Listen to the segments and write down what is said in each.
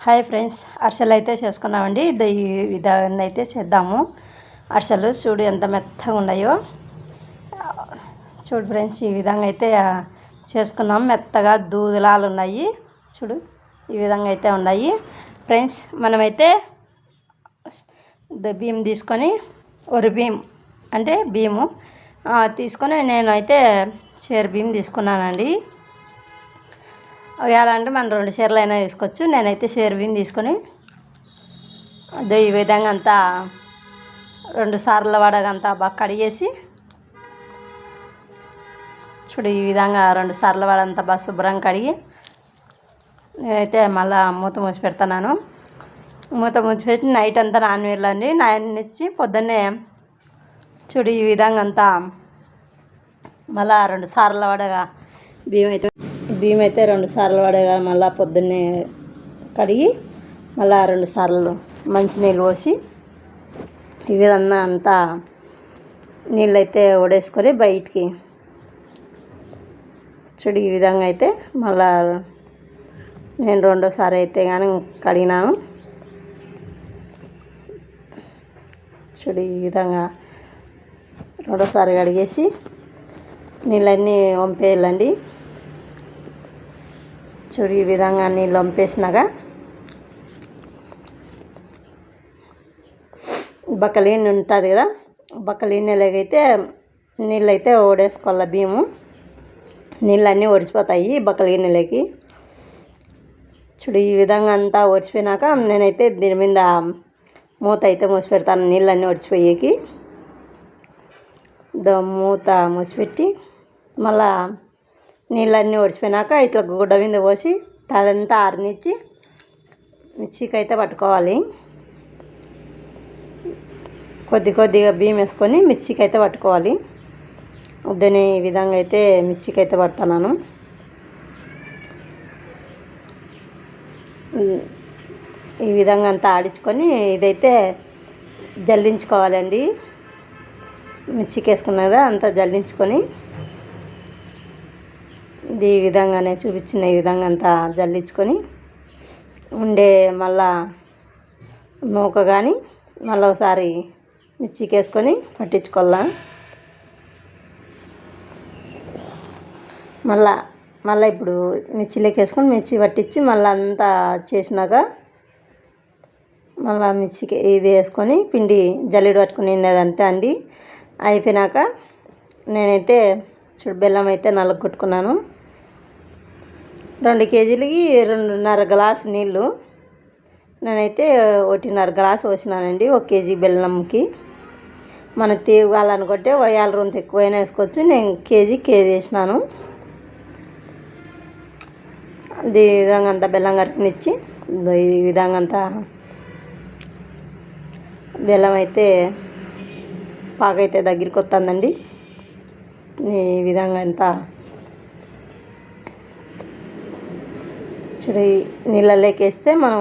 Hi friends, అరిసెలు అయితే చేసుకున్నామండి. ఈ విధాన్ని అయితే చేద్దాము. అరిసెలు చూడు ఎంత మెత్తగా ఉన్నాయో. చూడు ఫ్రెండ్స్, ఈ విధంగా అయితే చేసుకున్నాం. మెత్తగా దూదలాలు ఉన్నాయి. చూడు ఈ విధంగా అయితే ఉన్నాయి ఫ్రెండ్స్. మనమైతే బియ్యం తీసుకొని, వరి బియ్యం అంటే బియ్యము తీసుకొని నేనైతే చేరు బియ్యం తీసుకున్నానండి. ఎలా అంటే మనం 2 చీరలు అయినా తీసుకోవచ్చు. నేనైతే చీర బియ్యం తీసుకొని అదే ఈ విధంగా అంతా 2 సార్లు వడగంతా బాగా కడిగేసి, చూడు ఈ విధంగా 2 సార్లు వడంతా బాగా శుభ్రంగా కడిగి నేనైతే మళ్ళీ మూత మూసి పెడతాను. మూత మూసి పెట్టి నైట్ అంతా నానవేయాలండి. నాననిచ్చి పొద్దున్నే చూడు ఈ విధంగా అంతా మళ్ళీ 2 సార్లు వడగా బియ్యం అయితే 2 సార్లు వడగా మళ్ళీ పొద్దున్నే కడిగి మళ్ళీ 2 సార్లు మంచినీళ్ళు పోసి ఈ విధంగా అంతా నీళ్ళైతే వడేసుకొని బయటికి చూడు ఈ విధంగా అయితే మళ్ళీ నేను 2సారి అయితే కానీ కడిగినాను. చూడు ఈ విధంగా 2సారి కడిగేసి నీళ్ళన్నీ వంపేయాలండి. చూడు ఈ విధంగా నీళ్ళు వంపేసినాక బక్కలీని ఉంటుంది కదా, బక్కలీనేలాగైతే నీళ్ళు అయితే ఓడేసుకోవాలి. బియ్యము నీళ్ళన్నీ ఒడిసిపోతాయి బక్కలీనేలకి. చూడు ఈ విధంగా అంతా ఒడిసిపోయినాక నేనైతే దీని మీద మూత అయితే మూసి పెడతాను. నీళ్ళన్నీ ఒడిసిపోయేకి మూత మూసిపెట్టి మళ్ళా నీళ్ళన్నీ ఒడిసిపోయినాక ఇట్లా గుడ్డ మీద పోసి తలంతా ఆరనిచ్చి మిక్సీకి అయితే పట్టుకోవాలి. కొద్దిగా బియ్యం వేసుకొని మిక్సీకి అయితే పట్టుకోవాలి. వద్దని ఈ విధంగా అయితే మిక్సీకి అయితే పడుతున్నాను. ఈ విధంగా అంతా ఆడించుకొని ఇదైతే జల్లించుకోవాలండి. మిక్సీకి వేసుకున్నదా అంతా జల్లించుకొని ఈ విధంగానే చూపించిన ఈ విధంగా అంతా జల్లించుకొని ఉండే మళ్ళా నూక కానీ మళ్ళీ ఒకసారి మిర్చికి వేసుకొని పట్టించుకోవాలా. మళ్ళీ ఇప్పుడు మిర్చిలోకి వేసుకొని మిర్చి పట్టించి మళ్ళీ అంతా చేసినాక మళ్ళీ మిర్చికి ఇది వేసుకొని పిండి జల్లెడ పట్టుకుని అంతే అండి. అయిపోయినాక నేనైతే చూడు బెల్లం అయితే నలుగొట్టుకున్నాను. 2 కేజీలకి 2.5 గ్లాసు నీళ్ళు నేనైతే 1.5 గ్లాసు పోసినానండి. 1 కేజీ బెల్లంకి. మనం తీగాలనుకుంటే వయాల రొంత ఎక్కువైనా వేసుకోవచ్చు. నేను కేజీ వేసినాను. ఈ విధంగా అంతా బెల్లం కరికినిచ్చి ఈ విధంగా అంతా బెల్లం అయితే పాకైతే దగ్గరికి వస్తుందండి. ఈ విధంగా అంతా చూడు నీళ్ళలోకి వేస్తే మనం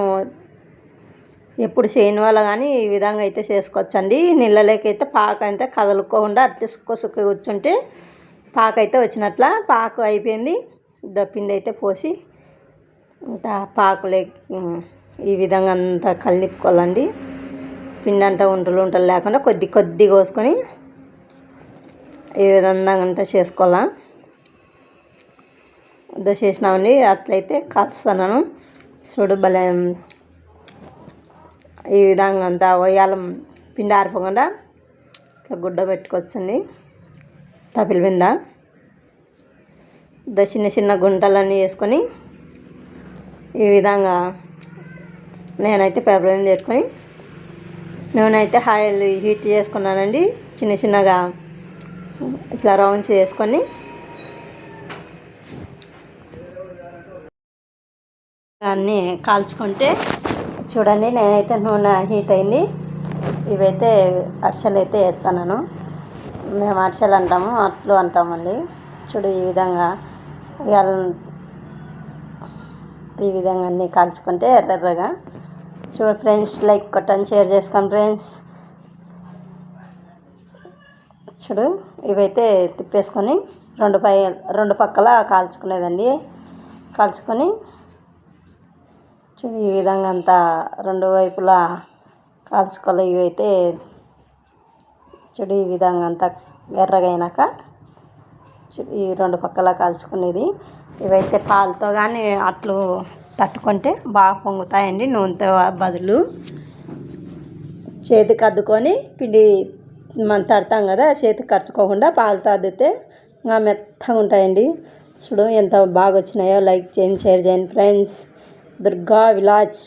ఎప్పుడు చేయని వాళ్ళ కానీ ఈ విధంగా అయితే చేసుకోవచ్చండి. నీళ్ళలోకి అయితే పాక అయితే కదలుకోకుండా అట్లా సుక్క కూర్చుంటే పాక అయితే వచ్చినట్ల పాకు అయిపోయింది. పిండి అయితే పోసి అంతా పాకులోకి ఈ విధంగా అంతా కలిపుకోవాలండి. పిండి అంతా ఉంటలు లేకుండా కొద్దిగా కోసుకొని ఈ విధంగా అంతా చేసుకోవాలా. చేసినామండి. అట్లయితే కాల్స్తున్నాను. చూడు భలే ఈ విధంగా అంతా వయ్యాలం పిండి ఆరిపోకుండా ఇట్లా గుడ్డ పెట్టుకోవచ్చండి. తపిలి మీద చిన్న గుంటలన్నీ వేసుకొని ఈ విధంగా నేనైతే పేపర్ మీద పెట్టుకొని నూనె అయితే ఆయిల్ హీట్ చేసుకున్నానండి. చిన్నగా ఇట్లా రౌండ్స్ చేసుకొని అన్నీ కాల్చుకుంటే చూడండి. నేనైతే నూనె హీట్ అయింది. ఇవైతే అరిసెలు అయితే వేస్తున్నాను. మేము అరిసెలు అంటాము, అట్లు అంటామండి. చూడు ఈ విధంగా ఈ విధంగా అన్నీ కాల్చుకుంటే ఎర్రగా. చూడు ఫ్రెండ్స్, లైక్ కొట్టండి, షేర్ చేసుకోండి ఫ్రెండ్స్. చూడు ఇవైతే తిప్పేసుకొని 2 పక్కల కాల్చుకునేదండి. కాల్చుకొని చూడు ఈ విధంగా అంతా రెండు వైపులా కాల్చుకోవాలి. ఇవైతే చూడు ఈ విధంగా అంతా ఎర్రగా అయినాక చూడు ఈ రెండు పక్కల కాల్చుకునేది. ఇవైతే పాలతో కానీ అట్లు తట్టుకుంటే బాగా పొంగుతాయండి. నూనెతో బదులు చేతికి అద్దుకొని పిండి మనం తడతాం కదా, చేతికి ఖర్చుకోకుండా పాలతో అద్దితే ఇంకా మెత్తగా ఉంటాయండి. చూడు ఎంత బాగా వచ్చినాయో. లైక్ చేయండి, షేర్ చేయండి ఫ్రెండ్స్. దుర్గా విలాజ్.